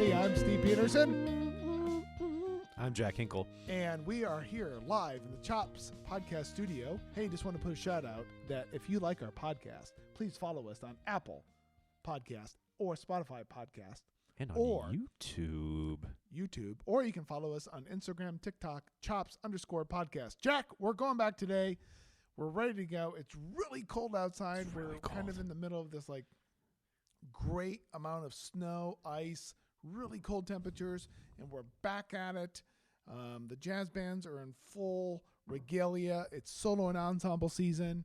everybody. I'm Steve Peterson. I'm Jack Hinkle. And we are here live in the Chops podcast studio. Hey, just want to put a shout out that if you like our podcast, please follow us on Apple Podcast or Spotify Podcast. And on or YouTube. Or you can follow us on Instagram, TikTok, Chops_podcast. Jack, we're going back today. We're ready to go. It's really cold outside. It's really we're cold. kind of in the middle of this like great amount of snow, ice, really cold temperatures, and we're back at it. The jazz bands are in full regalia. It's solo and ensemble season.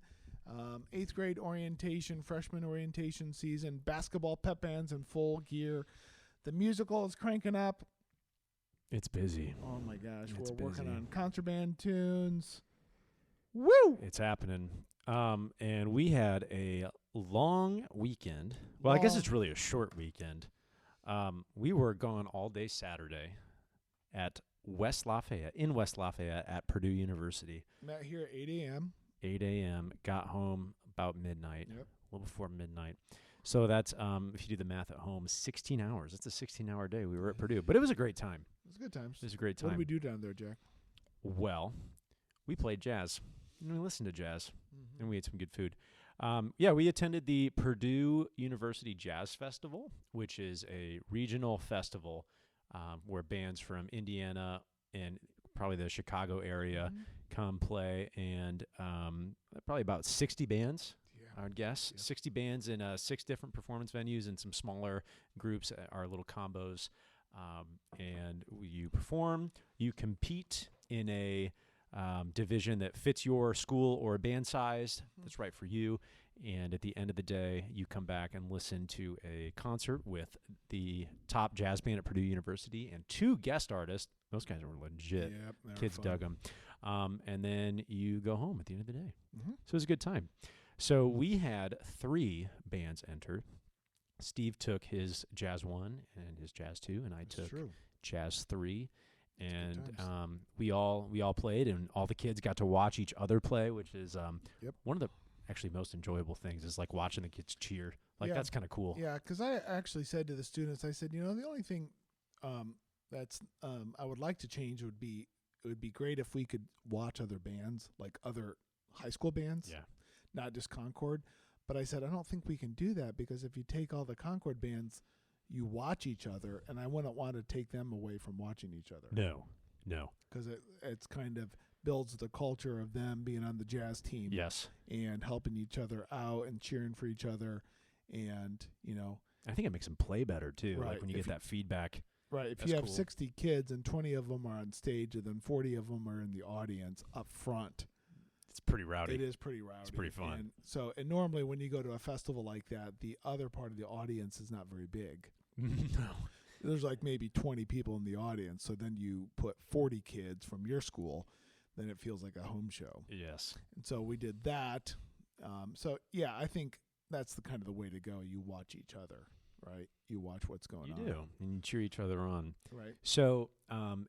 8th grade orientation, freshman orientation season, basketball pep bands in full gear. The musical is cranking up. It's busy. Oh my gosh, It's we're working busy. on concert band tunes. Woo! It's happening. And we had a long weekend. Well, I guess it's really a short weekend. We were gone all day Saturday at West Lafayette at Purdue University. Met here at 8 a.m. 8 a.m. Got home about midnight, Yep. a little before midnight. So that's, if you do the math at home, 16 hours. That's a 16-hour day. We were at Purdue. But it was a great time. It was good times. It was a great What time. did we do down there, Jack? Well, we played jazz. And we listened to jazz. Mm-hmm. And we ate some good food. We attended the Purdue University Jazz Festival, which is a regional festival where bands from Indiana and probably the Chicago area come play. And probably about 60 bands, Yeah. I would guess. Yeah. 60 bands in 6 different performance venues and some smaller groups, our little combos. And you perform, you compete in a division that fits your school or band size that's right for you. And at the end of the day, you come back and listen to a concert with the top jazz band at Purdue University and 2 guest artists. Those guys were legit. Yep, they were Kids fun. dug them. And then you go home at the end of the day. Mm-hmm. So it was a good time. So we had 3 bands enter. Steve took his Jazz 1 and his Jazz 2, and I That's took true. Jazz 3. And times. we all played, and all the kids got to watch each other play, which is Yep. one of the actually most enjoyable things is like watching the kids cheer. Like Yeah. that's kind of cool. Yeah, because I actually said to the students, I said, the only thing that's I would like to change would be it would be great if we could watch other bands, like other high school bands, Yeah. not just Concord. But I said, I don't think we can do that because if you take all the Concord bands, you watch each other, and I wouldn't want to take them away from watching each other. No. Because it's kind of builds the culture of them being on the jazz team. Yes. And helping each other out and cheering for each other. And, I think it makes them play better too. Right. Like when you If get that feedback. right, if That's you have cool. 60 kids and 20 of them are on stage and then 40 of them are in the audience up front, It's pretty rowdy. it is pretty rowdy. It's pretty fun. And normally when you go to a festival like that, the other part of the audience is not very big. No. There's like maybe 20 people in the audience. So then you put 40 kids from your school, then it feels like a home show. Yes. And so we did that. I think that's the kind of the way to go. You watch each other, right? You watch what's going You on. do. And you cheer each other on. Right. So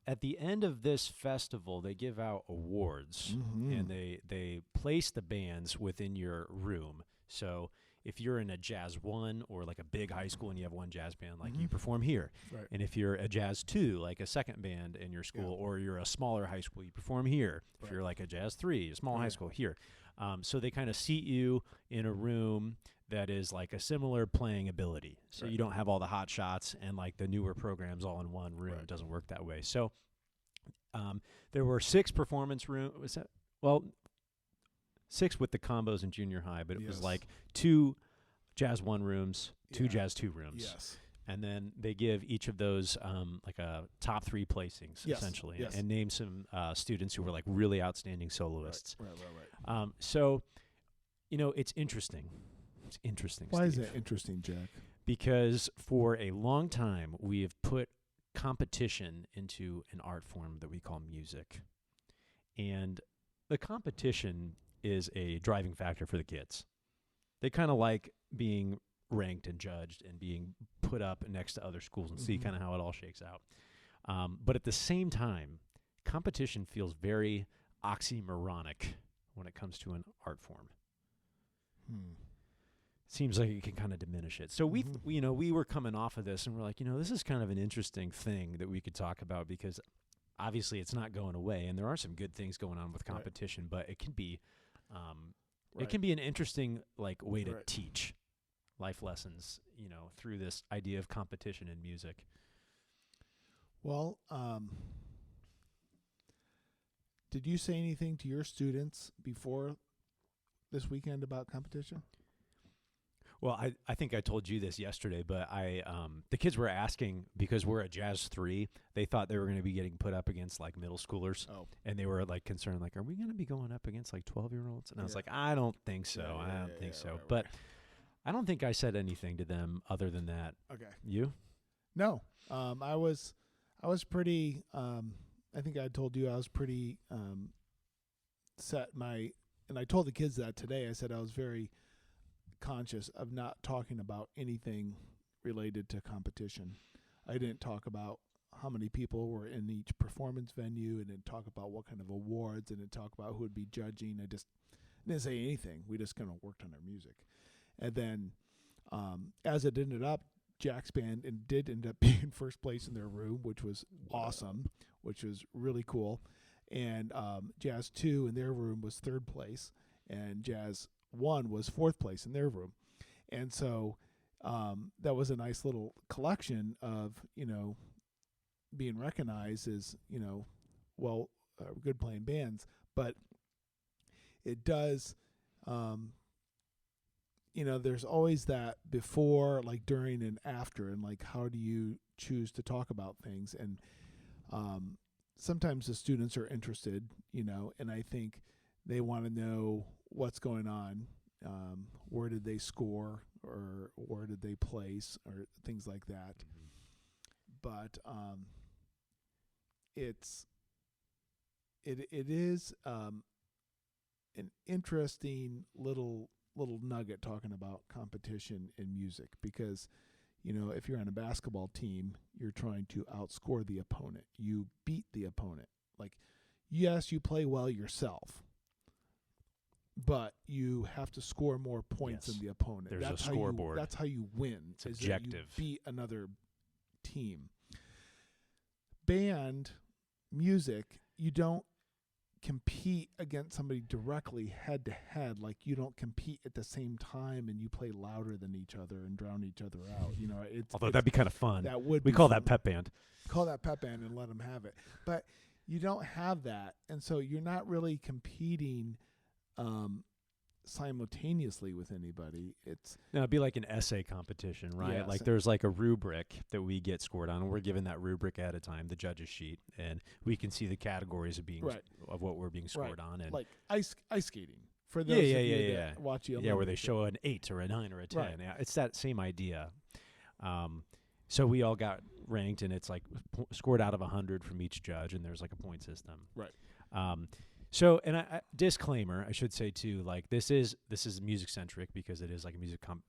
at the end of this festival, they give out awards. Mm-hmm. And they place the bands within your room. So if you're in a Jazz 1 or like a big high school and you have one jazz band, like you perform here. Right. And if you're a Jazz 2, like a second band in your school, or you're a smaller high school, you perform here. If Right. you're like a Jazz 3, a small high Right. school, here. So they kind of seat you in a room that is like a similar playing ability. So Right. you don't have all the hot shots and like the newer programs all in one room. Right. It doesn't work that way. So there were 6 performance rooms. Was that? Well, 6 with the combos in junior high, but it was Yes. like 2 Jazz 1 rooms, 2 Yeah. Jazz 2 rooms. Yes. And then they give each of those like a top 3 placings, Yes. essentially, Yes. and name some students who were like really outstanding soloists. Right. So, it's interesting. It's interesting. Why is Steve, that interesting, Jack? Because for a long time, we have put competition into an art form that we call music. And the competition is a driving factor for the kids. They kind of like being ranked and judged and being put up next to other schools and see Mhm. kind of how it all shakes out. But at the same time, competition feels very oxymoronic when it comes to an art form. seems like it can kind of diminish it. So we were coming off of this and we're like, this is kind of an interesting thing that we could talk about, because obviously it's not going away, and there are some good things going on with competition, but it can be, it can be an interesting way to teach life lessons, through this idea of competition in music. Well, did you say anything to your students before this weekend about competition? Well, I think I told you this yesterday, but the kids were asking, because we're at Jazz 3, they thought they were going to be getting put up against middle schoolers. Oh. And they were concerned, are we going to be going up against 12-year-olds? And I was like, I don't think so. I don't think so. But I don't think I said anything to them other than that. Okay. You? No. I was pretty, I think I told you I was pretty set and I told the kids that today. I said I was very conscious of not talking about anything related to competition. I didn't talk about how many people were in each performance venue, and didn't talk about what kind of awards, and didn't talk about who would be judging. I just didn't say anything. We just kind of worked on our music. And then as it ended up, Jack's band did end up being first place in their room, which was awesome, which was really cool. And Jazz 2 in their room was third place, and Jazz 1 was fourth place in their room. And so that was a nice little collection of, being recognized as, good playing bands. But it does, there's always that before, during and after, and how do you choose to talk about things? And sometimes the students are interested, and I think they want to know what's going on. Where did they score, or where did they place, or things like that. But it is an interesting little nugget talking about competition in music, because if you're on a basketball team, you're trying to outscore the opponent. You beat the opponent. Yes, you play well yourself, but you have to score more points than the opponent. There's a scoreboard. That's how you win. It's objective. That you beat another team. Band music, you don't compete against somebody directly head to head. You don't compete at the same time and you play louder than each other and drown each other out. Although that'd be kind of fun. That would. We call that pep band. Call that pep band and let them have it. But you don't have that, and so you're not really competing simultaneously with anybody. It'd be like an essay competition, right? Yes. There's a rubric that we get scored on, and we're given that rubric at a time, the judges sheet, and we can see the categories of what we're being scored on. And ice skating. For those of you that watch the Olympics. Where they show an 8 or a 9 or a 10. Right. Yeah, it's that same idea. So we all got ranked, and it's scored out of 100 from each judge, and there's a point system. Right. So, and I disclaimer, I should say too, this is music centric, because it is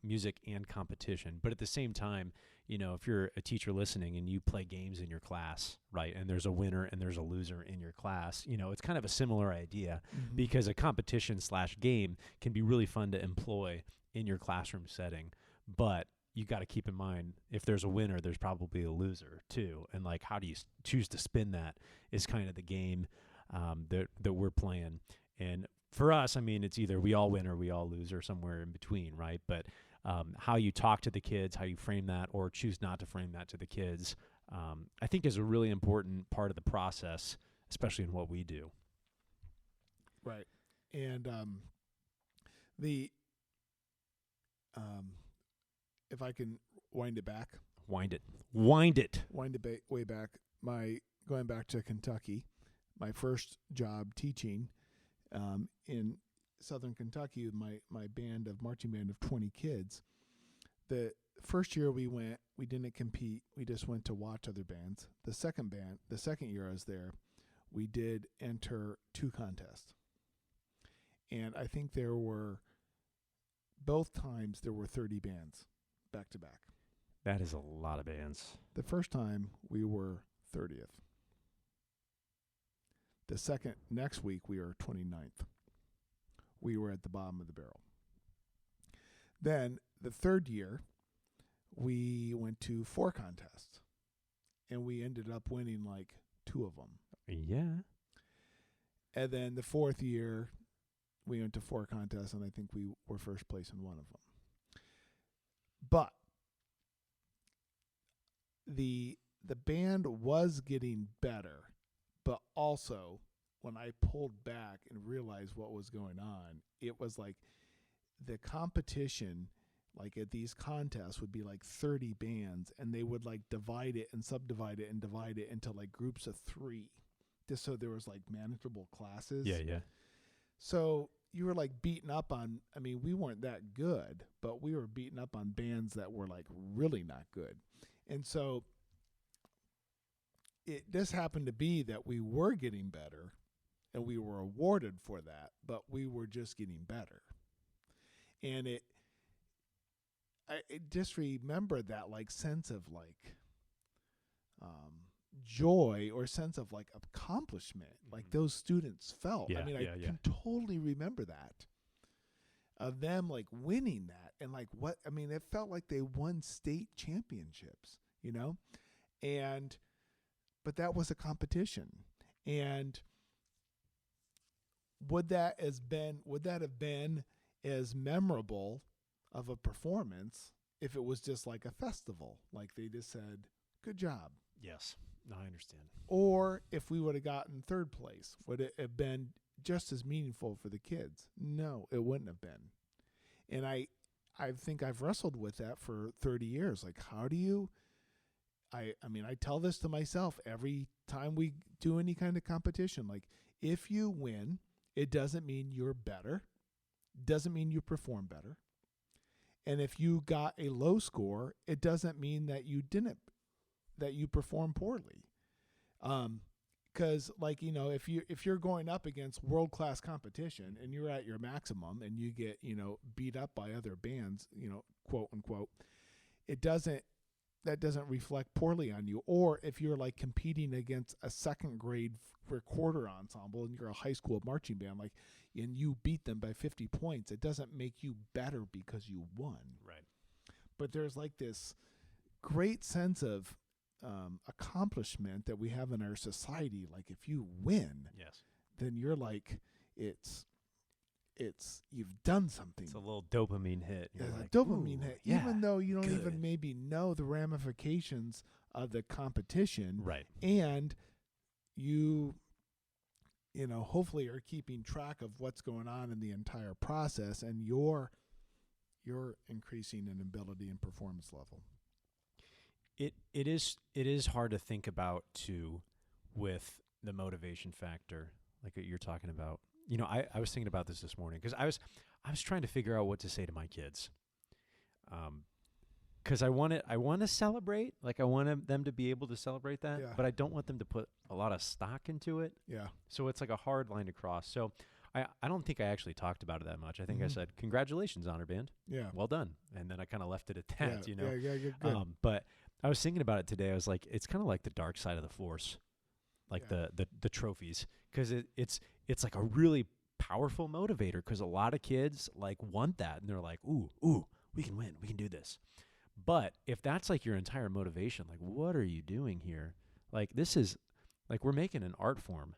music and competition. But at the same time, if you're a teacher listening and you play games in your class, right, and there's a winner and there's a loser in your class, it's kind of a similar idea, because a competition / game can be really fun to employ in your classroom setting. But you got to keep in mind, if there's a winner, there's probably a loser too. And how do you choose to spin that is kind of the game that we're playing. And for us, it's either we all win or we all lose, or somewhere in between, right? But how you talk to the kids, how you frame that, or choose not to frame that to the kids, I think is a really important part of the process, especially in what we do. Right. And if I can wind it back. Wind it way back. Going back to Kentucky, my first job teaching in Southern Kentucky with my marching band of 20 kids. The first year we went, we didn't compete. We just went to watch other bands. The second year I was there, we did enter 2 contests. And I think both times there were 30 bands back to back. That is a lot of bands. The first time we were 30th. The next week we were 29th. We were at the bottom of the barrel. Then the third year, we went to 4 contests, and we ended up winning like 2 of them. Yeah. And then the fourth year, we went to 4 contests, and I think we were first place in 1 of them. But the band was getting better, but also when I pulled back and realized what was going on, it was like the competition, like at these contests, would be like 30 bands, and they would like divide it and subdivide it and divide it into like groups of 3, just so there was like manageable classes. Yeah. So you were like beaten up on, I mean, we weren't that good, but we were beaten up on bands that were like really not good. And so it just happened to be that we were getting better, and we were awarded for that, but we were just getting better. And I just remembered that like sense of like joy or sense of like accomplishment, like those students felt. Yeah, I mean, yeah. I can totally remember that, of them like winning that, and like what, I mean, it felt like they won state championships, you know? But that was a competition. And would that have been as memorable of a performance if it was just like a festival, like they just said, good job? Yes. No, I understand. Or if we would have gotten third place, would it have been just as meaningful for the kids? No, it wouldn't have been. And I think I've wrestled with that for 30 years. Like, how do you, I mean, I tell this to myself every time we do any kind of competition. Like, if you win, it doesn't mean you're better. Doesn't mean you perform better. And if you got a low score, it doesn't mean that you perform poorly. Because like, you know, if you're going up against world-class competition and you're at your maximum and you get, you know, beat up by other bands, you know, quote unquote, that doesn't reflect poorly on you. Or if you're like competing against a second grade recorder ensemble and you're a high school marching band, like, and you beat them by 50 points, it doesn't make you better because you won. Right. But there's like this great sense of accomplishment that we have in our society. Like, if you win, Yes. then you're like, it's you've done something. It's a little dopamine hit. You're There's like, a dopamine hit, yeah, even though you don't good. even maybe know the ramifications of the competition. Right. And you know, hopefully are keeping track of what's going on in the entire process, and you're increasing in ability and performance level. It is hard to think about too, with the motivation factor, like what you're talking about. You know, I was thinking about this morning because I was trying to figure out what to say to my kids, because I want to celebrate, like I want them to be able to celebrate that, Yeah. but I don't want them to put a lot of stock into it. Yeah. So it's like a hard line to cross. So I don't think I actually talked about it that much. I think I Mhm. said, "Congratulations, Honor Band, Yeah. well done," and then I kind of left it at that. Yeah. You know. Yeah. Good. But I was thinking about it today. I was like, it's kind of like the dark side of the Force, like Yeah. the trophies, because it's like a really powerful motivator. Because a lot of kids like want that, and they're like, ooh, we can win, we can do this. But if that's like your entire motivation, like, what are you doing here? Like, this is like, we're making an art form.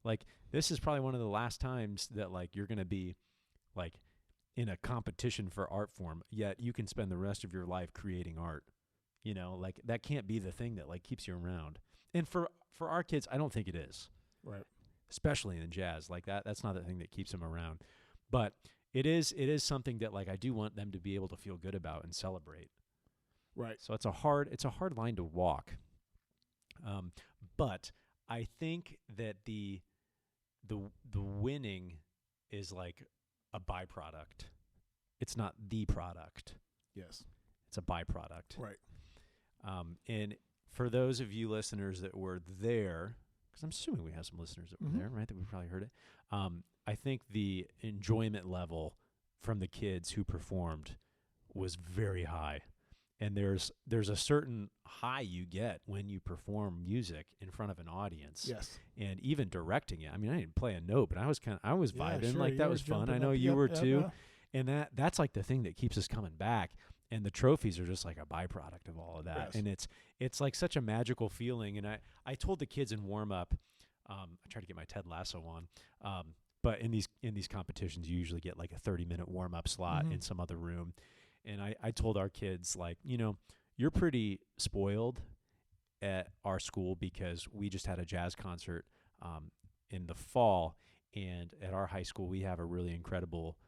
Like, this is probably one of the last times that like you're gonna be like in a competition for art form, yet you can spend the rest of your life creating art. You know, like that can't be the thing that like keeps you around. And for our kids, I don't think it is. Right. Especially in jazz, like that's not the thing that keeps them around. But it is something that like I do want them to be able to feel good about and celebrate. Right. So it's a hard line to walk. But I think that the winning is like a byproduct. It's not the product. Yes. It's a byproduct. Right. And for those of you listeners that were there, because I'm assuming we have some listeners that were Mhm. there, right? That we probably heard it. I think the enjoyment level from the kids who performed was very high. And there's a certain high you get when you perform music in front of an audience. Yes. And even directing it. I mean, I didn't play a note, but I was Yeah, vibing. sure, Like, you that were was fun. I jumping know up. you Yep, were yep, too. yep. And that's like the thing that keeps us coming back. And the trophies are just like a byproduct of all of that. Yes. And it's like such a magical feeling. And I told the kids in warm up, I tried to get my Ted Lasso on, but in these competitions, you usually get like a 30-minute warm up slot in some other room. And I told our kids, like, you're pretty spoiled at our school because we just had a jazz concert in the fall. And at our high school, we have a really incredible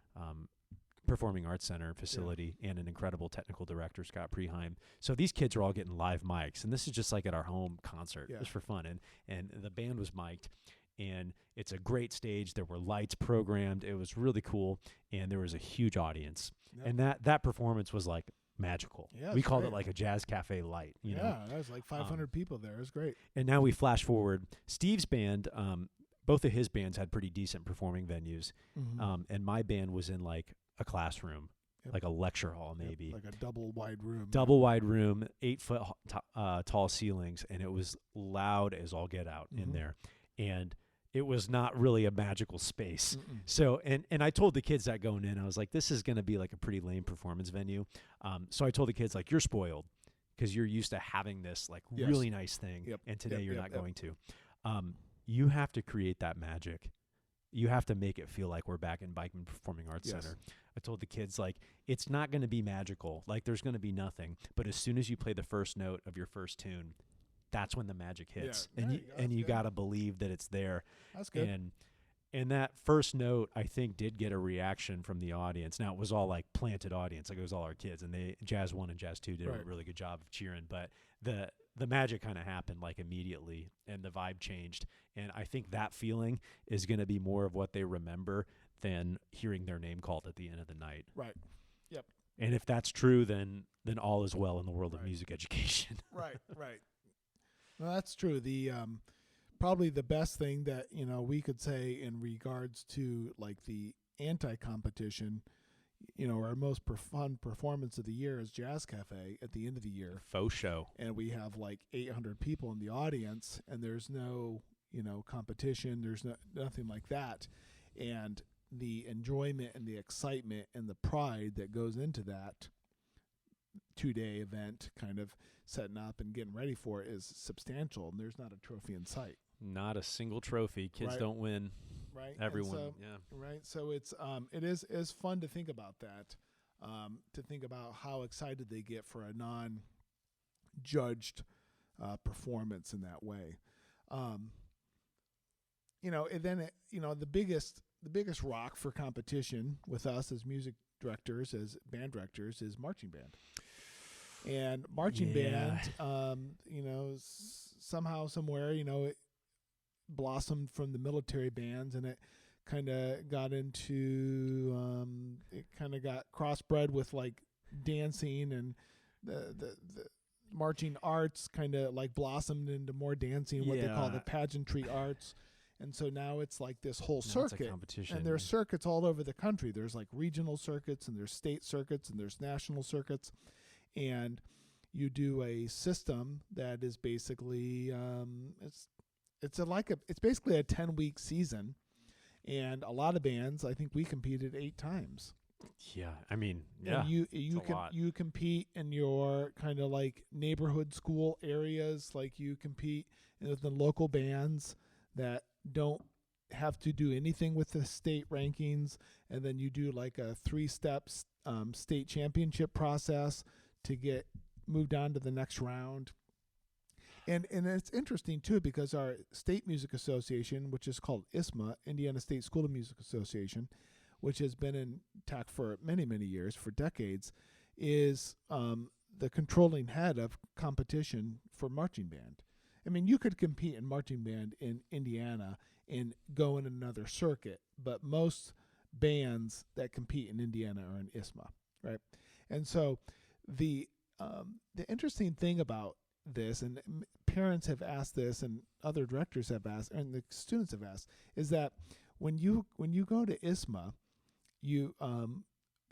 performing arts center facility and an incredible technical director, Scott Preheim. So these kids are all getting live mics, and this is just like at our home concert, just for fun. And the band was mic'd, and it's a great stage. There were lights programmed. It was really cool, and there was a huge audience. Yep. And that performance was like magical. Yeah, we called great. it like a jazz cafe light. You know? That was like 500 people there. It was great. And now we flash forward. Steve's band, both of his bands had pretty decent performing venues, and my band was in like a classroom, like a lecture hall maybe. Like a double wide room. 8-foot tall ceilings, and it was loud as all get out in there. And it was not really a magical space. So, and I told the kids that going in, I was like, this is going to be like a pretty lame performance venue. So I told the kids, like, you're spoiled because you're used to having this like really nice thing. And today you're not going to. You have to create that magic. You have to make it feel like we're back in Bikeman Performing Arts Center. I told the kids, like, it's not going to be magical. Like, there's going to be nothing. But as soon as you play the first note of your first tune, that's when the magic hits. And you got to believe that it's there. That's good. And that first note, I think, did get a reaction from the audience. Now, it was all like planted audience. Like, it was all our kids. And Jazz 1 and Jazz 2 did a really good job of cheering. But the magic kind of happened like immediately, and the vibe changed. And I think that feeling is going to be more of what they remember than hearing their name called at the end of the night. Right. Yep. And if that's true, then all is well in the world of music education. Right. No, that's true. The probably the best thing that we could say in regards to like the anti-competition, our most fun performance of the year is Jazz Cafe at the end of the year. Faux show. And we have like 800 people in the audience, and there's no competition. There's nothing like that. And the enjoyment and the excitement and the pride that goes into that 2-day event, kind of setting up and getting ready for it, is substantial. And there's not a trophy in sight. Not a single trophy. Kids don't win. Right. Everyone. Right. So it is fun to think about that, to think about how excited they get for a non-judged performance in that way. And then the biggest rock for competition with us as music directors, as band directors, is marching band. And marching band, somehow, somewhere, it blossomed from the military bands, and it kind of got crossbred with like dancing, and the marching arts kind of like blossomed into more dancing, what they call the pageantry arts. And so now it's like this whole circuit, and there's circuits all over the country. There's like regional circuits, and there's state circuits, and there's national circuits. And you do a system that is basically it's basically a 10-week season, and a lot of bands, I think we competed 8 times. Yeah, I mean, and you compete in your kind of like neighborhood school areas, like you compete with the local bands that don't have to do anything with the state rankings, and then you do like a 3-step state championship process to get moved on to the next round. And it's interesting too, because our state music association, which is called ISMA, Indiana State School of Music Association, which has been in TAC for many, many years, for decades, is the controlling head of competition for marching band. I mean, you could compete in marching band in Indiana and go in another circuit, but most bands that compete in Indiana are in ISMA, right? And so the interesting thing about this, and parents have asked this, and other directors have asked, and the students have asked, is that when you go to ISMA, you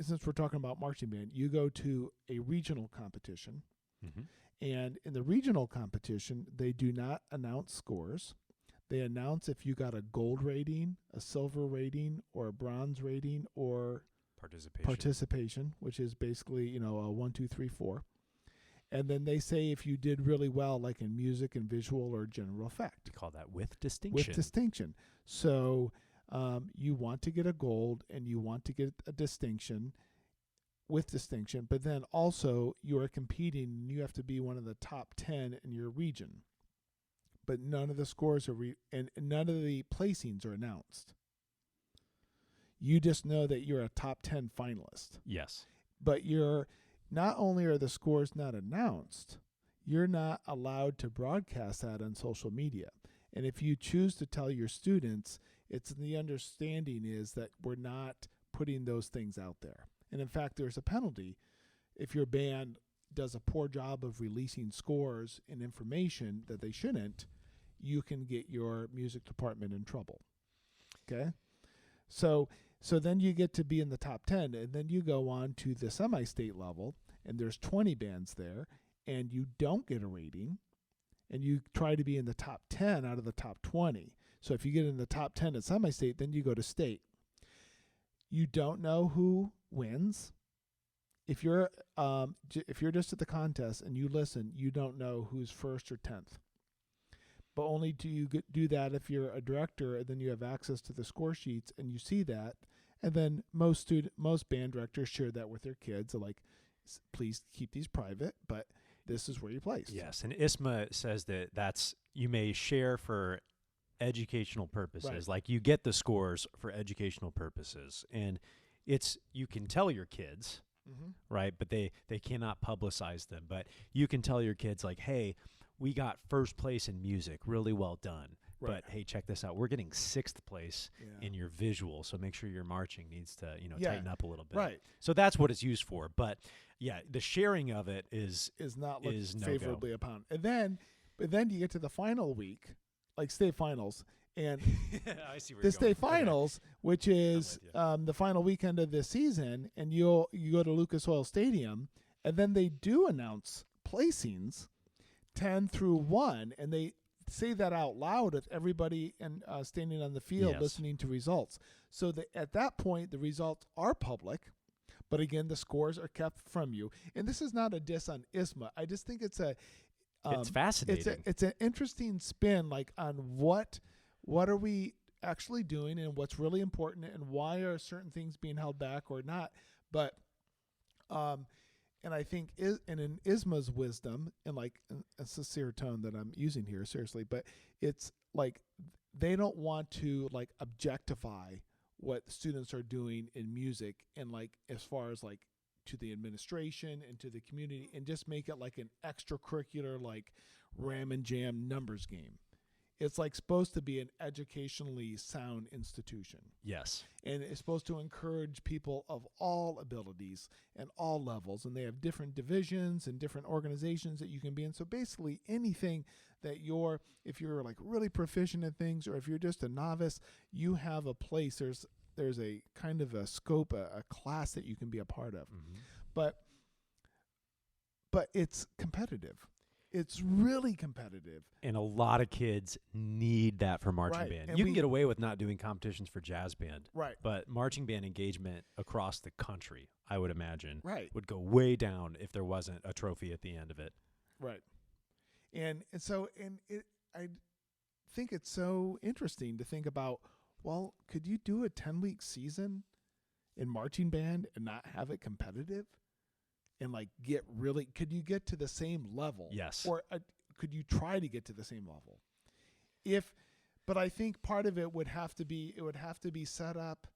since we're talking about marching band, you go to a regional competition. And in the regional competition, they do not announce scores. They announce if you got a gold rating, a silver rating, or a bronze rating, or Participation. which is basically, you know, a 1, 2, 3, 4. And then they say if you did really well, like in music and visual or general effect. We call that with distinction. With distinction. So you want to get a gold and you want to get a distinction with distinction, but then also you are competing and you have to be one of the top 10 in your region. But none of the scores are and none of the placings are announced. You just know that you're a top 10 finalist. Yes. But you're not only are the scores not announced, you're not allowed to broadcast that on social media. And if you choose to tell your students, it's the understanding is that we're not putting those things out there. And in fact, there's a penalty if your band does a poor job of releasing scores and information that they shouldn't. You can get your music department in trouble. Okay? So then you get to be in the top 10, and then you go on to the semi-state level, and there's 20 bands there, and you don't get a rating, and you try to be in the top 10 out of the top 20. So if you get in the top 10 at semi-state, then you go to state. You don't know who wins. If you're just at the contest and you listen, you don't know who's first or 10th. But only do you do that if you're a director, and then you have access to the score sheets and you see that. And then most band directors share that with their kids. They're like, please keep these private, but this is where you place. Yes, and ISMA says that's you may share for educational purposes. Right. Like you get the scores for educational purposes, and you can tell your kids, right? But they cannot publicize them. But you can tell your kids like, hey, we got first place in music, really well done. Right. But hey, check this out. We're getting 6th place in your visual, so make sure your marching needs to, tighten up a little bit. Right. So that's what it's used for. But yeah, the sharing of it is not looked no favorably go. upon. But then you get to the final week, like state finals, and I see where the you're state going. Okay. finals, which is the final weekend of the season, and you go to Lucas Oil Stadium, and then they do announce placings, 10 through 1, and they say that out loud with everybody and standing on the field listening to results. So at that point, the results are public, but again, the scores are kept from you. And this is not a diss on ISMA. I just think it's it's fascinating. It's an interesting spin, like on what are we actually doing and what's really important and why are certain things being held back or not. But and I think in ISMA's wisdom, and like it's a sincere tone that I'm using here, seriously, but it's like they don't want to like objectify what students are doing in music and like as far as like to the administration and to the community and just make it like an extracurricular like ram and jam numbers game. It's like supposed to be an educationally sound institution. Yes. And it's supposed to encourage people of all abilities and all levels. And they have different divisions and different organizations that you can be in. So basically anything that if you're like really proficient at things or if you're just a novice, you have a place. There's a kind of a scope, a class that you can be a part of. Mm-hmm. But it's competitive. It's really competitive. And a lot of kids need that for marching band. And you can get away with not doing competitions for jazz band. Right. But marching band engagement across the country, I would imagine, would go way down if there wasn't a trophy at the end of it. Right. And I think it's so interesting to think about, well, could you do a 10-week season in marching band and not have it competitive? And like could you get to the same level? Yes. Or could you try to get to the same level? But I think part of it would have to be set up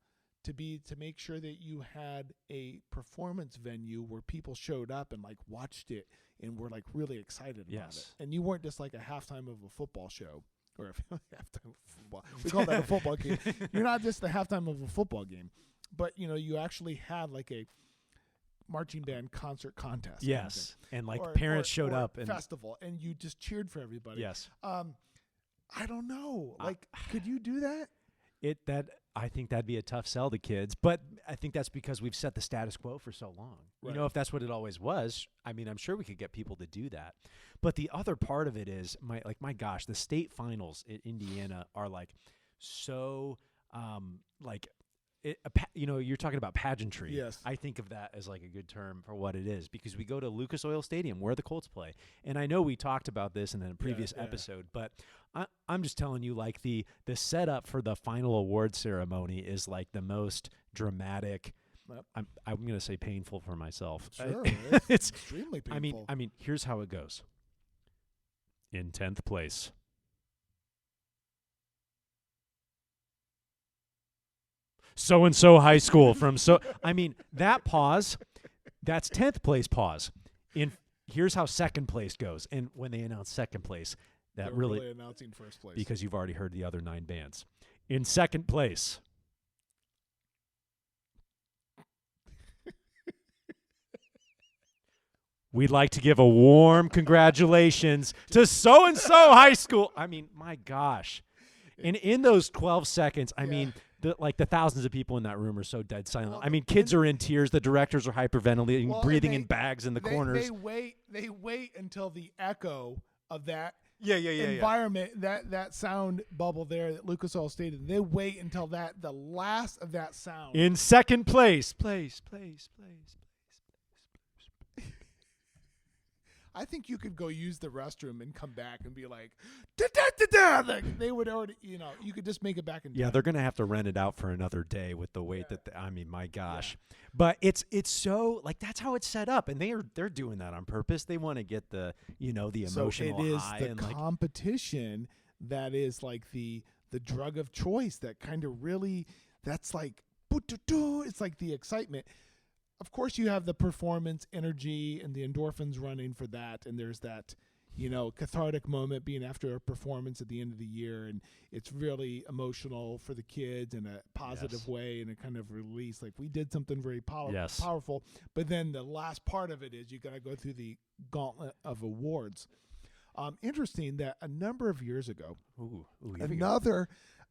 to make sure that you had a performance venue where people showed up and like watched it and were like really excited about it. And you weren't just like a halftime of a football show or a halftime of football. We call that a football game. You're not just the halftime of a football game, but you actually had like a marching band concert contest. Yes. And like parents showed up and festival and you just cheered for everybody. Yes. I don't know. Like, could you do that? I think that'd be a tough sell to kids, but I think that's because we've set the status quo for so long. Right. If that's what it always was, I mean, I'm sure we could get people to do that. But the other part of it is my gosh, the state finals in Indiana are like so you're talking about pageantry. Yes. I think of that as like a good term for what it is, because we go to Lucas Oil Stadium where the Colts play. And I know we talked about this in a previous episode, but I'm just telling you, like the setup for the final award ceremony is like the most dramatic. Yep. I'm going to say painful for myself. Sure. It's extremely painful. I mean, here's how it goes. In 10th place, so-and-so high school from I mean, that pause, that's 10th place pause. Here's how second place goes. And when they announce second place, that They're really announcing first place. because you've already heard the other 9 bands. In second place, we'd like to give a warm congratulations to so-and-so high school. I mean, my gosh. And in those 12 seconds, I mean, the thousands of people in that room are so dead silent. Well, I mean, kids are in tears. The directors are hyperventilating, Well, breathing they- in bags in the corners. They wait until the echo of that Yeah. environment, that sound bubble there that Lucas Oil stated. They wait until the last of that sound. In second place. I think you could go use the restroom and come back and be like, da-da-da-da. Like, they would already, you could just make it back in time. Yeah, they're going to have to rent it out for another day with the weight I mean, my gosh. But it's so, like, that's how it's set up. And they're doing that on purpose. They want to get the emotional so it is high. the And competition that is like the drug of choice that kind of really, that's like, it's like the excitement. Of course, you have the performance energy and the endorphins running for that. And there's that, cathartic moment being after a performance at the end of the year. And it's really emotional for the kids in a positive way and a kind of release. Like, we did something very powerful. But then the last part of it is you got to go through the gauntlet of awards. Interesting that a number of years ago,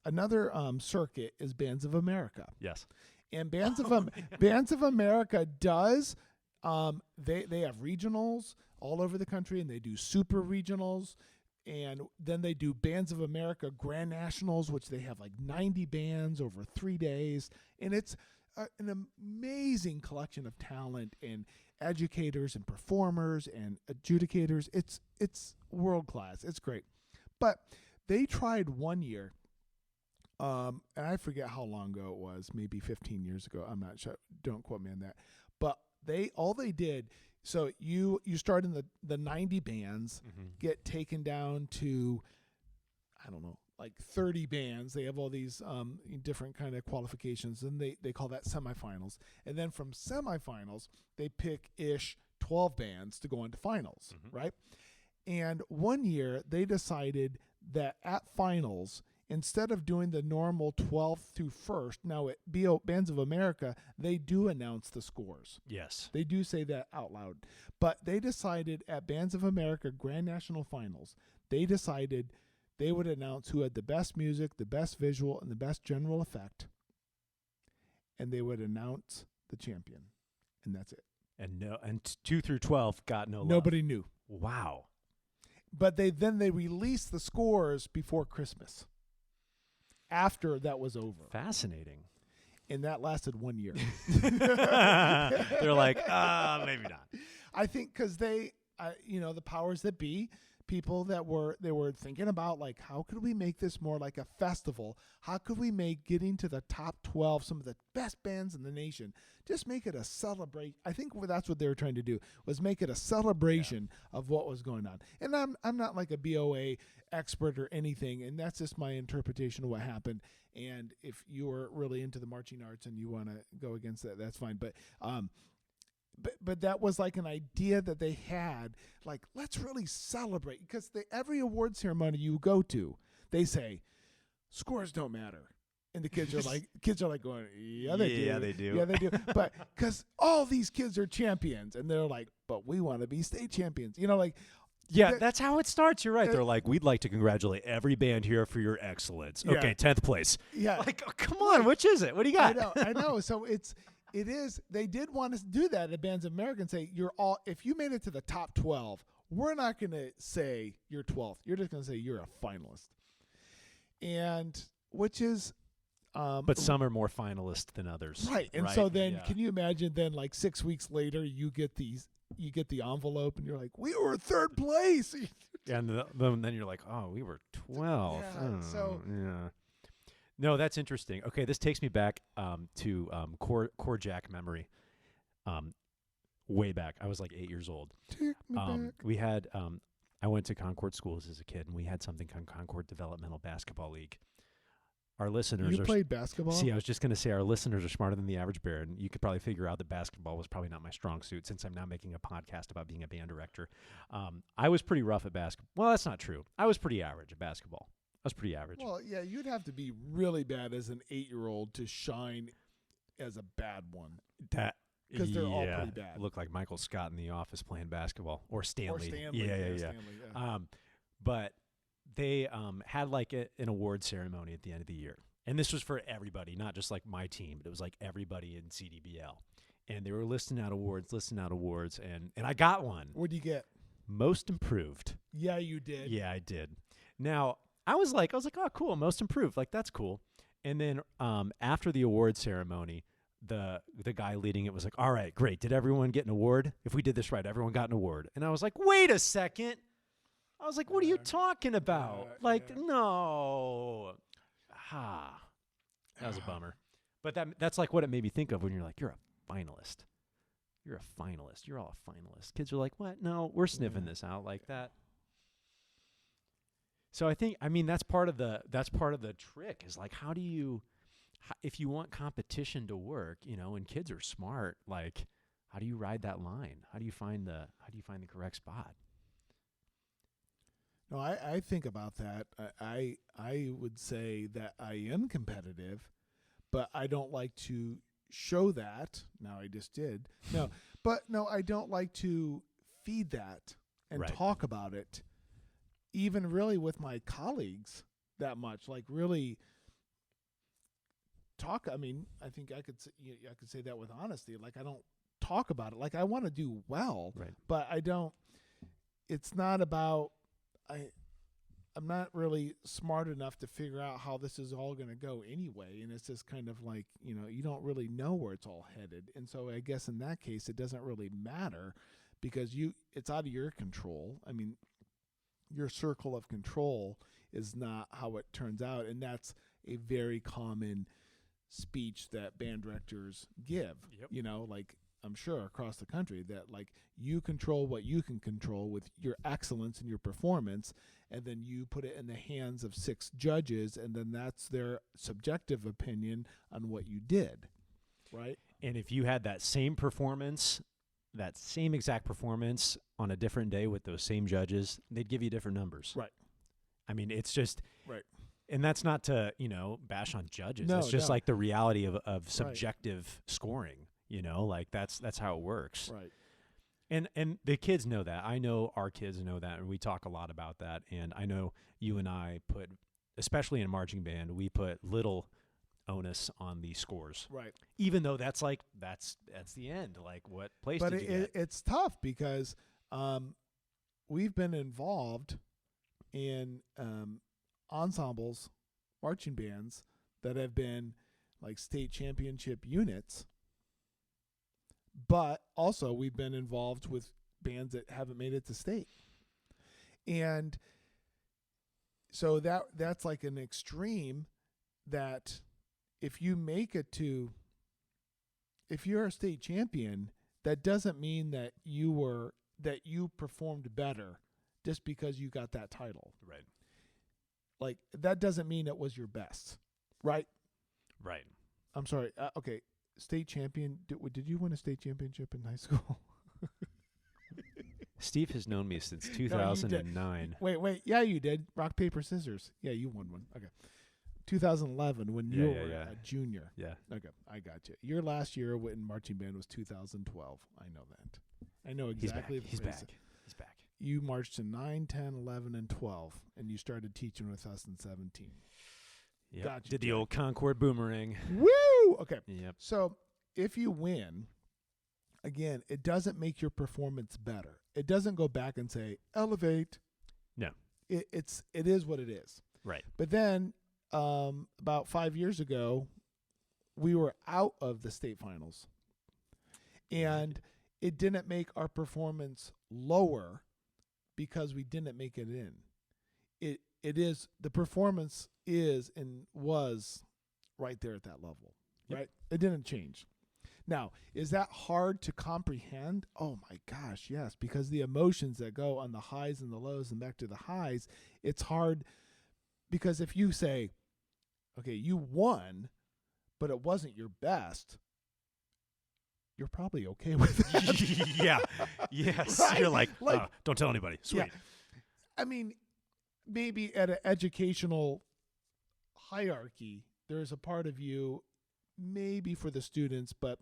another circuit is Bands of America. Yes. And Bands of America does they have regionals all over the country, and they do super regionals, and then they do Bands of America Grand Nationals, which they have like 90 bands over 3 days, and it's an amazing collection of talent and educators and performers and adjudicators. It's world class. It's great. But they tried one year. And I forget how long ago it was, maybe 15 years ago. I'm not sure. Don't quote me on that. But all they did, so you start in the 90 bands, get taken down to, I don't know, like 30 bands. They have all these different kind of qualifications, and they call that semifinals. And then from semifinals, they pick 12 bands to go into finals, right? And one year they decided that at finals, instead of doing the normal 12th through 1st, now at Bands of America, they do announce the scores. Yes. They do say that out loud. But they decided at Bands of America Grand National Finals, they decided they would announce who had the best music, the best visual, and the best general effect. And they would announce the champion. And that's it. And 2 through 12 got no love. Nobody knew. Wow. But they released the scores before Christmas, after that was over. Fascinating. And that lasted 1 year. They're like, maybe not. I think because they, the powers that be, people that were thinking about, like, how could we make this more like a festival? How could we make getting to the top 12, some of the best bands in the nation, just make it a celebration? I think that's what they were trying to do, was make it a celebration of what was going on. And I'm not like a BOA expert or anything, and that's just my interpretation of what happened. And if you're really into the marching arts and you want to go against that, that's fine. But that was like an idea that they had, like, let's really celebrate, because every award ceremony you go to, they say scores don't matter, and the kids are like going, yeah they do, yeah they do, but because all these kids are champions, and they're like, but we want to be state champions, Yeah, that's how it starts. You're right. They're like, we'd like to congratulate every band here for your excellence. Yeah. Okay, 10th place. Yeah, Like, oh, come on, which is it? What do you got? I know. So it is. They did want us to do that at Bands of America and say, if you made it to the top 12, we're not going to say you're 12th. You're just going to say you're a finalist. And which is, But some are more finalist than others. right. And so then, can you imagine? Then, like 6 weeks later, you get the envelope, and you're like, "We were third place." And then you're like, "Oh, we were 12th." Yeah, No, that's interesting. Okay, this takes me back to core jack memory. Way back, I was like 8 years old. Take me back. We had I went to Concord schools as a kid, and we had something called Concord Developmental Basketball League. Our listeners You are played basketball? See, I was just going to say our listeners are smarter than the average bear, and you could probably figure out that basketball was probably not my strong suit since I'm now making a podcast about being a band director. I was pretty rough at basketball. Well, that's not true. I was pretty average at basketball. I was pretty average. Well, yeah, you'd have to be really bad as an 8-year-old to shine as a bad one. Because they're all pretty bad. Looked like Michael Scott in The Office playing basketball, or Stanley. Or Stanley. Yeah. Stanley, yeah. But they had like an award ceremony at the end of the year. And this was for everybody, not just like my team, but it was like everybody in CDBL. And they were listing out awards, and I got one. What'd you get? Most improved. Yeah, you did. Yeah, I did. Now, I was like, oh, cool, most improved. Like, that's cool. And then after the award ceremony, the guy leading it was like, all right, great. Did everyone get an award? If we did this right, everyone got an award. And I was like, wait a second. I was like, what are you talking about? No. That was a bummer. But that's like what it made me think of when you're like, you're a finalist. You're a finalist. You're all a finalist. Kids are like, what? No, we're sniffing this out like that. So I mean, that's part of the trick is like, how do you, if you want competition to work, and kids are smart, like, how do you ride that line? How do you find the correct spot? No, I think about that. I would say that I am competitive, but I don't like to show that. Now I just did. No, but no, I don't like to feed that and talk about it, even really with my colleagues that much. Like really talk. I mean, I think I could say that with honesty. Like I don't talk about it. Like I want to do well, but I don't. It's not about. I'm not really smart enough to figure out how this is all going to go anyway, and it's just kind of like, you don't really know where it's all headed. And so I guess in that case it doesn't really matter because it's out of your control. I mean, your circle of control is not how it turns out, and that's a very common speech that band directors give. Yep. Like I'm sure across the country that like you control what you can control with your excellence in your performance, and then you put it in the hands of 6 judges, and then that's their subjective opinion on what you did, right? And if you had that same performance, that same exact performance on a different day with those same judges, they'd give you different numbers. Right. I mean, it's just right. And that's not to, bash on judges. It's just like the reality of subjective scoring. Like that's how it works. Right. And the kids know that. I know our kids know that, and we talk a lot about that. And I know you and I put, especially in marching band, we put little onus on the scores. Right. Even though that's the end. Like what place but did you get? It's tough because we've been involved in ensembles, marching bands that have been like state championship units. But also we've been involved with bands that haven't made it to state. And so that's like an extreme that if you make it to, if you're a state champion, that doesn't mean that you performed better just because you got that title. Right. Like that doesn't mean it was your best. Right. Right. I'm sorry. Okay. State champion. Did you win a state championship in high school? Steve has known me since 2009. No, wait. Yeah, you did. Rock, paper, scissors. Yeah, you won one. Okay. 2011 when you were a junior. Yeah. Okay, I got you. Your last year in marching band was 2012. I know that. I know exactly. He's back. You marched in 9, 10, 11, and 12, and you started teaching with us in 17. Yep. Gotcha. Did the old Concord boomerang. Woo! Okay. Yep. So if you win, again, it doesn't make your performance better. It doesn't go back and say, elevate. No. It is what it is. Right. But then about 5 years ago, we were out of the state finals. And it didn't make our performance lower because we didn't make it in. It is, the performance is and was right there at that level, Yep. right? It didn't change. Now, is that hard to comprehend? Oh my gosh, yes, because the emotions that go on the highs and the lows and back to the highs, it's hard because if you say, okay, you won, but it wasn't your best, you're probably okay with that. Yeah. Yes. Right? You're like, Like- don't tell anybody. Sweet. Yeah. I mean, maybe at an educational hierarchy, there's a part of you, maybe for the students, but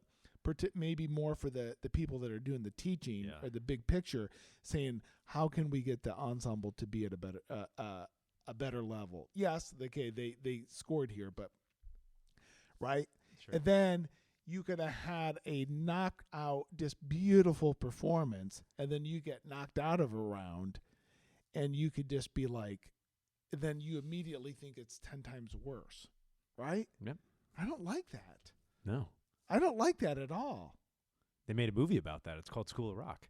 maybe more for the people that are doing the teaching Yeah. or the big picture, saying, how can we get the ensemble to be at a better level? Yes, okay, they scored here, but right? Sure. And then you could have had a knockout, just beautiful performance, and then you get knocked out of a round, and you could just be like, then you immediately think it's 10 times worse, right? Yep. I don't like that. No. I don't like that at all. They made a movie about that. It's called School of Rock.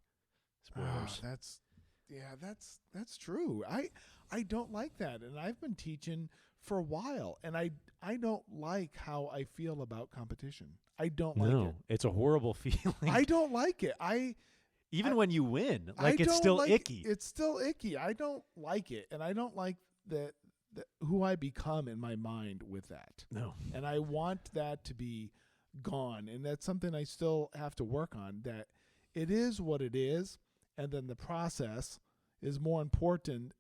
Spoilers. That's true. I don't like that, and I've been teaching for a while, and I don't like how I feel about competition. I don't like No, it. it's a horrible feeling. I don't like it. Even I- when you win, I like it's don't still like icky. It's still icky. I don't like it, and I don't like the who I become in my mind with that. No. And I want that to be gone, and that's something I still have to work on. That it is what it is, and then the process is more important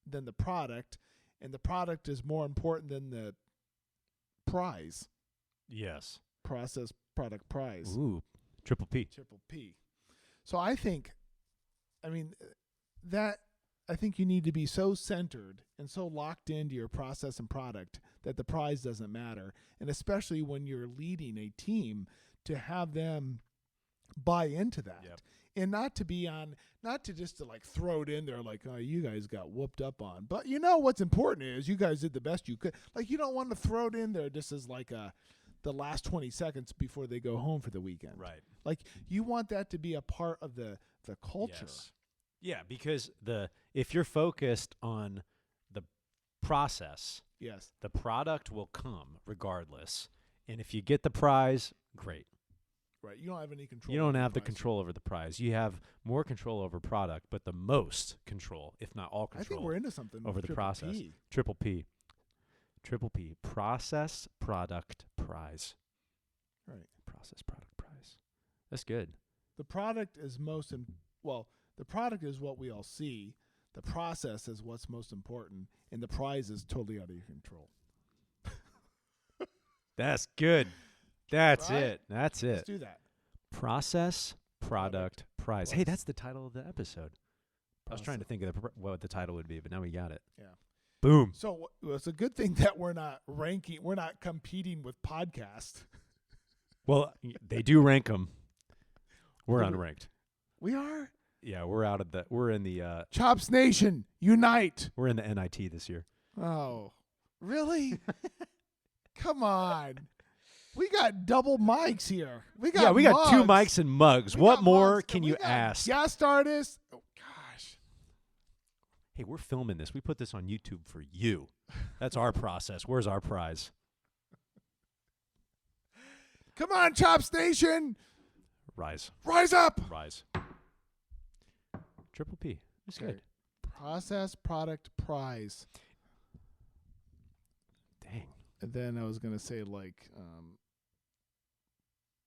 than the product, and the product is more important than the prize. Yes. Process, product, prize. Ooh, triple P. Triple P. So I think you need to be so centered and so locked into your process and product that the prize doesn't matter. And especially when you're leading a team, to have them buy into that. Yep. And not to just to like throw it in there like, oh, you guys got whooped up on. But you know what's important is you guys did the best you could. Like, you don't want to throw it in there just as like the last 20 seconds before they go home for the weekend. Right. Like, you want that to be a part of the culture. Yes. Yeah, because if you're focused on the process, Yes. the product will come regardless. And if you get the prize, great. Right. You don't have any control. You don't over have the prize. control over the prize. You have more control over product, but the most control, if not all I think control, we're into something over with the Triple process. P. Triple P. Triple P. Process, product, prize. Right. Process, product, prize. That's good. The product is the product is what we all see. The process is what's most important, and the prize is totally out of your control. That's good. That's Right? it. That's Let's it. do that. Process, product, prize. Hey, prize. that's the title of the episode. I was trying to think of what the title would be, but now we got it. Yeah. Boom. So it's a good thing that we're not competing with podcasts. Well, they do rank them. We're Do we- unranked. We are. Yeah, we're in the Chops Nation, unite. we're in the NIT this year. Oh, really? Come on. We got double mics here. We got two mugs. mics and mugs. We What got more mugs, can and you we got ask? Guest artists. Oh gosh. Hey, we're filming this. We put this on YouTube for you. That's our process. Where's our prize? Come on, Chops Nation. Rise. Rise up. Rise. Triple P. It's Okay. good. Process, product, prize. Dang. And then I was going to say like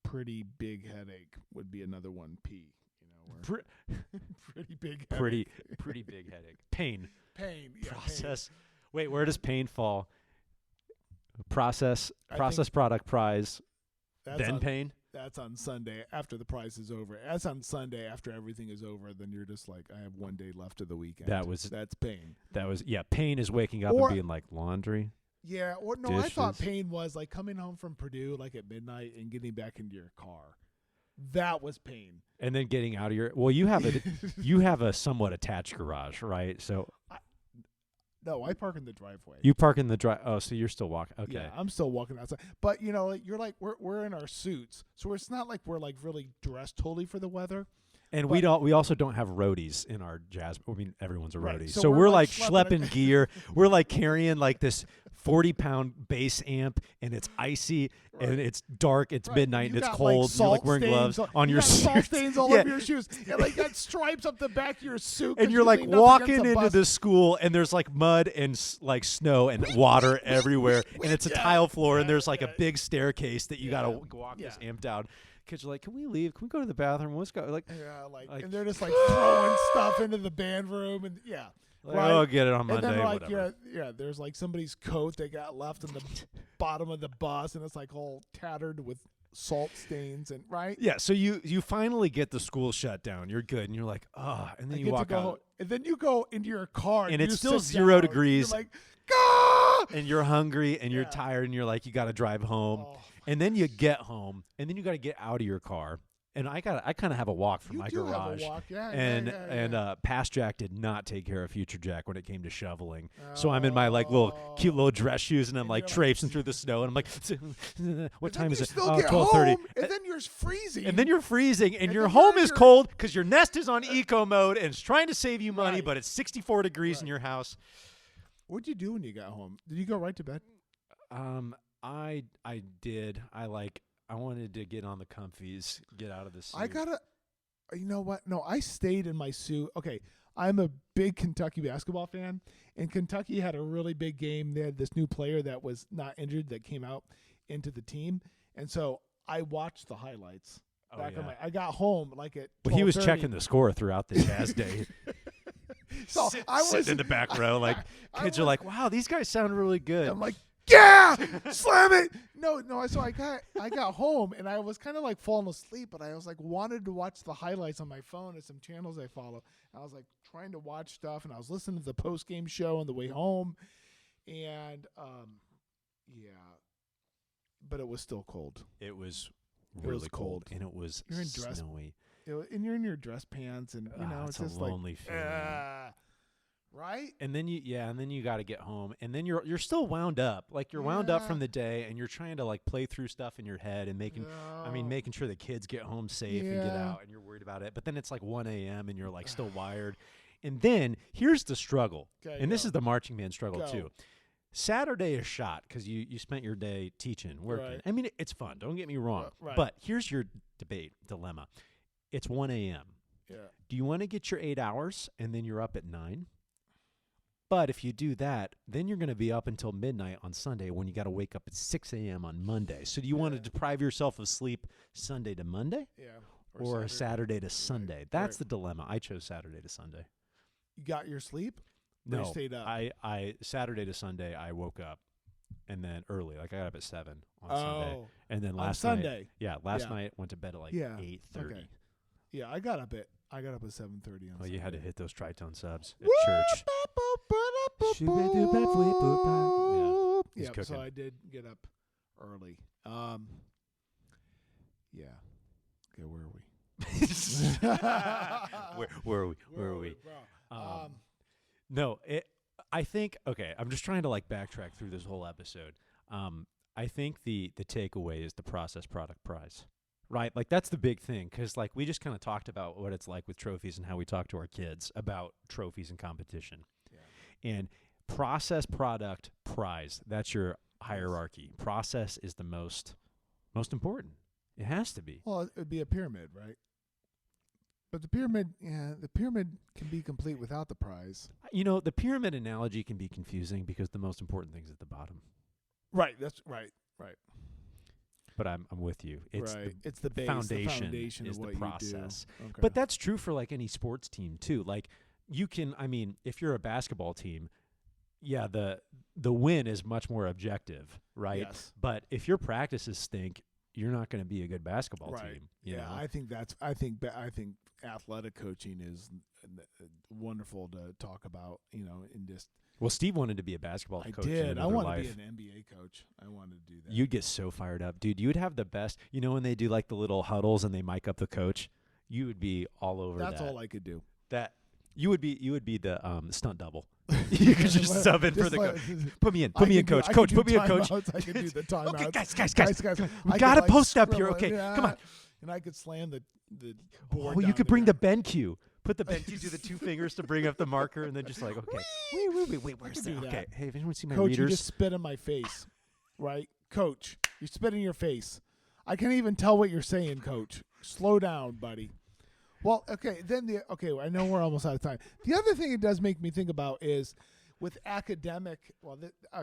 pretty big headache would be another one P, you know, where pretty big headache. Pretty big headache. Pain. Pain. Yeah, Process. Wait, where does pain fall? Process, I process, think product, prize, Pain. then pain. That's on Sunday after the prize is over. That's on Sunday after everything is over. Then you're just like, I have one day left of the weekend. That's pain. Pain is waking up Or- and being like laundry. Yeah, or no, I thought Dishes. pain was like coming home from Purdue like at midnight and getting back into your car. That was pain. And then getting out of you have a somewhat attached garage, right? So No, I park in the driveway. You park in the drive. Oh, so you're still walking. Okay. Yeah, I'm still walking outside. But you know, you're like we're in our suits, so it's not like we're like really dressed totally for the weather. And we also don't have roadies in our jazz. I mean, everyone's a Right, roadie. so So we're, we're like, like schlepping schlepping gear. We're like carrying like this 40-pound bass amp, and it's icy, and it's dark, it's Right, midnight, you and it's got, cold. Like, and you're like salt wearing stains gloves on you your got salt suit. stains all Yeah. over your shoes. And like got stripes up the back of your suit. 'cause And you're like leaned up walking against a into bus. the school, and there's like mud and like snow and water everywhere, and it's a tile floor, and there's like a big staircase that you gotta walk this amp down. Kids are like, "Can we leave? Can we go to the bathroom? Let's go." Like, and they're just like throwing stuff into the band room, and right. oh, get it on And Monday, then like whatever. there's like somebody's coat they got left in the bottom of the bus, and it's like all tattered with salt stains, and right. Yeah, so you finally get the school shut down. You're good, and you're like, and then I you get walk to go, out, and then you go into your car, and you it's still sit 0 down. degrees. You're like, "Gah!" and you're hungry, and you're Yeah. tired, and you're like, you got to drive home, Oh. and then you get home, and then you got to get out of your car. And I kind of have a walk from You my do garage. have a walk, And Past Jack did not take care of Future Jack when it came to shoveling. So I'm in my like cute little dress shoes, and I'm And like you're like- traipsing through the snow, and I'm like, what And time then is you it? Still Oh, get 12:30. home, and then you're freezing. And then you're freezing, and And your then home you're is in your- cold because your Nest is on eco mode and it's trying to save you money, Right. but it's 64 degrees in Right. your house. What'd you do when you got home? Did you go right to bed? I did. I wanted to get on the comfies, get out of the suit. You know what? No, I stayed in my suit. Okay, I'm a big Kentucky basketball fan, and Kentucky had a really big game. They had this new player that was not injured that came out into the team, and so I watched the highlights. I got home like at 12:30. Well, he was checking the score throughout the Jazz day. So I was sitting in the back row, like kids are like, "Wow, these guys sound really good." I'm like, yeah, slam it. No. So I got home, and I was kind of like falling asleep, but I was like wanted to watch the highlights on my phone and some channels I follow. And I was like trying to watch stuff, and I was listening to the post game show on the way home, and but it was still cold. It was It really was cold, cold. and it was You're in dress- snowy. And you're in your dress pants, and It's it's a just lonely like, feeling. right? And then you got to get home, and then you're still wound up. Like you're wound up from the day, and you're trying to like play through stuff in your head and making sure the kids get home safe and get Yeah. out, and you're worried about it. But then it's like 1 a.m. and you're like still wired. And then here's the struggle, Okay, and this go. is the marching band struggle Go. too. Saturday is shot because you spent your day teaching, working. Right. I mean, it's fun. Don't get me wrong. Right. But here's your dilemma. It's 1 a.m. Yeah. Do you want to get your 8 hours and then you're up at 9? But if you do that, then you're going to be up until midnight on Sunday when you got to wake up at 6 a.m. on Monday. So do you want to deprive yourself of sleep Sunday to Monday Yeah. or Saturday to Sunday? That's right. the dilemma. I chose Saturday to Sunday. You got your sleep? Or No, you stayed up? I Saturday to Sunday I woke up and then early, like I got up at 7 on Sunday, and then on last Sunday. night, last night went to bed at like 8:30. Okay. Yeah, I got up at 7:30 on Oh, you had to Sunday. hit those tritone subs at church. Yeah, cooking. so I did get up early. Yeah. Okay, where are we? Where are we? Where are we? No, I think, okay, I'm just trying to like backtrack through this whole episode. I think the takeaway is the process product prize, right? Like that's the big thing because like we just kind of talked about what it's like with trophies and how we talk to our kids about trophies and competition. Yeah. And process product prize, that's your hierarchy. Process is the most important. It has to be. Well, it would be a pyramid, right? But the pyramid can be complete without the prize. You know, the pyramid analogy can be confusing because the most important thing's at the bottom. Right. That's right. But I'm with you. It's right. the It's the base, foundation, the foundation is of the what process. You do. Okay. But that's true for like any sports team too. Like you can, I mean, if you're a basketball team, yeah, the win is much more objective, right? Yes. But if your practices stink, you're not going to be a good basketball Right. team. You know? I think athletic coaching is wonderful to talk about. In just Well, Steve wanted to be a basketball I coach in did. I another wanted life. to be an NBA coach. I wanted to do that. You'd get so fired up, dude. You would have the best. You know when they do like the little huddles and they mic up the coach, you would be all over That's that. all I could do. That you would be the stunt double. You could just sub in for the coach. Put me in, coach. Coach, put me in, coach. I can do the timeouts. Okay, guys. We We gotta could, post up here. scribble Okay, it, come on. And I could slam the board. Oh, you down could to bring there. the Ben cue. Put the Ben cue, do the 2 fingers to bring up the marker, and then just like, okay. Wait, where's could that? do Okay, that. hey, if anyone see my Coach, you readers? just spit in my face, right? Coach, you spit in your face. I can't even tell what you're saying, Coach. Slow down, buddy. Well, okay, I know we're almost out of time. The other thing it does make me think about is with academic. Well,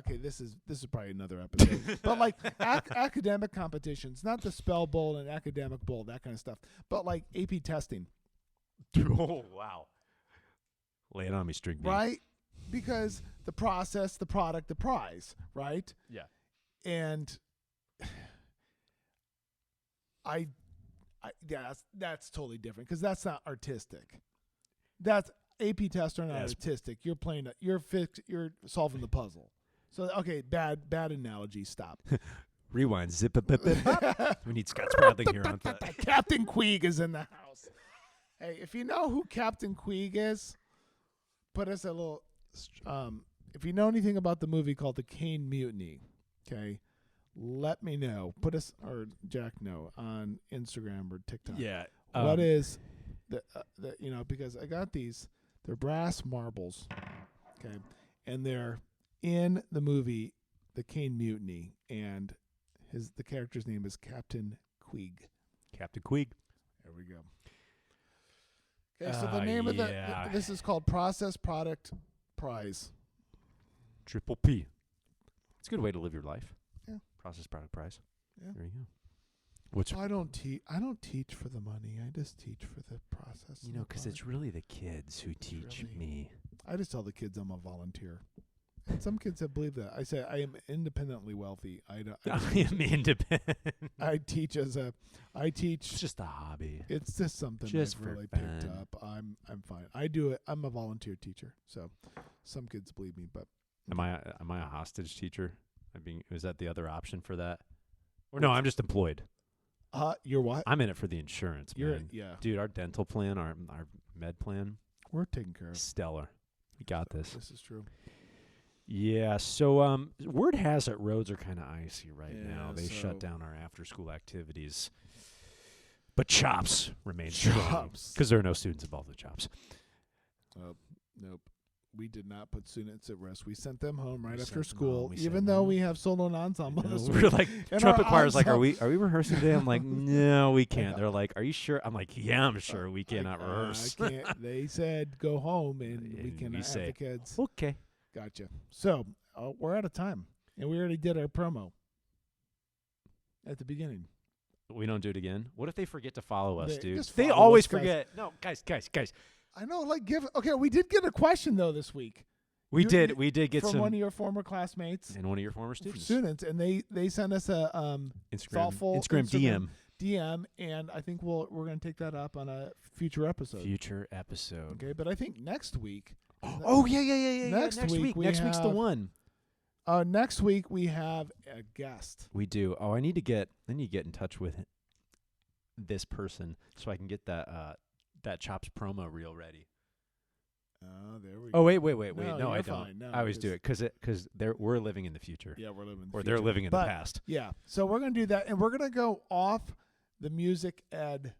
this is probably another episode. But like academic competitions, not the Spell Bowl and Academic Bowl, that kind of stuff, but like AP testing, Oh, wow. Lay it on me, String B. right? Because the process, the product, the prize, right? Yeah. And that's totally different because that's not artistic. That's AP tests are not Yes. artistic. You're playing. You're solving the puzzle. So okay, bad analogy. Stop. Rewind. Zip it. We need Scott Spradling here on that. Captain Queeg is in the house. Hey, if you know who Captain Queeg is, put us a little. If you know anything about the movie called The Caine Mutiny, okay, let me know. Put us or Jack know on Instagram or TikTok. Yeah. What is the because I got these. They're brass marbles, okay, and they're in the movie The Caine Mutiny, and the character's name is Captain Queeg. Captain Queeg. There we go. Okay, so the name of this is called Process Product Prize. Triple P. It's a good way to live your life. Yeah. Process Product Prize. Yeah. There you go. What's I don't teach for the money. I just teach for the process. you know, because it's really the kids who teach really- me. I just tell the kids I'm a volunteer. And some kids have believed that. I say I am independently wealthy. I am independent. I teach It's just a hobby. It's just something Just I've for really picked fun. up. I'm fine. I do it. I'm a volunteer teacher. So some kids believe me, but Am I a hostage teacher? Is that the other option for that? Or no, I'm just employed. you're what? I'm in it for the insurance, You're man. yeah. Dude, our dental plan, our med plan, We're taken care of. stellar. We got this. This is true. Yeah, so word has it roads are kind of icy right now. Yeah, They so- shut down our after-school activities. But CHOPS remains strong CHOPS. because there are no students involved with CHOPS. Nope. We did not put students at rest. We sent them home right We after sent them school, home. We even sent though them we have solo and ensemble. this We're week. like, And trumpet our choir's like, are ensemble- we rehearsing today? I'm like, no, we can't. They're like, are you sure? I'm like, yeah, I'm sure. We I cannot rehearse. can't. They said go home, and we And cannot we have say, the kids. Okay. Gotcha. So we're out of time, and we already did our promo at the beginning. We don't do it again. What if they forget to follow us, They dude? just They follow always us, guys. forget. No, guys. I know, okay, we did get a question though this week We You- did get from some one of your former classmates, and one of your former students. and they sent us a thoughtful Instagram DM, and I think we're going to take that up on a future episode. future episode. Okay, but I think next week. Oh yeah. Next week we Next week's the have- one. Next week we have a guest. We do. Oh, I need to get in touch with this person so I can get that Chops promo reel ready. Oh, there we go. Oh wait. No, No, I you're don't. fine. No, I always do it because we're living in the future, Yeah, we're living. In the or they're future. living in But, the past. Yeah, so we're gonna do that, and we're gonna go off the music ed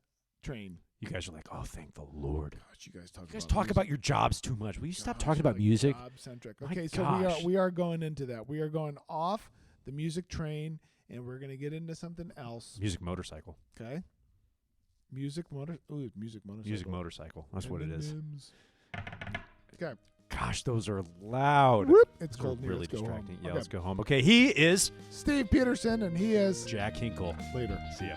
train. You guys are like, oh, thank the Lord. Gosh, you guys talk. You guys about talk music. about your jobs too much. Will you stop Gosh, talking about like music? Job-centric. My Okay, so gosh. we are going into that. We are going off the music train, and we're gonna get into something else. Music motorcycle. Okay. Music motorcycle. Music motorcycle. That's what it is. M&Ms. Okay. Gosh, those are loud. Whoop. It's Those are cold in here. really Let's go home. distracting. Yeah, Okay. let's go home. Okay, he is Steve Peterson, and he is Jack Hinkle. later. See ya.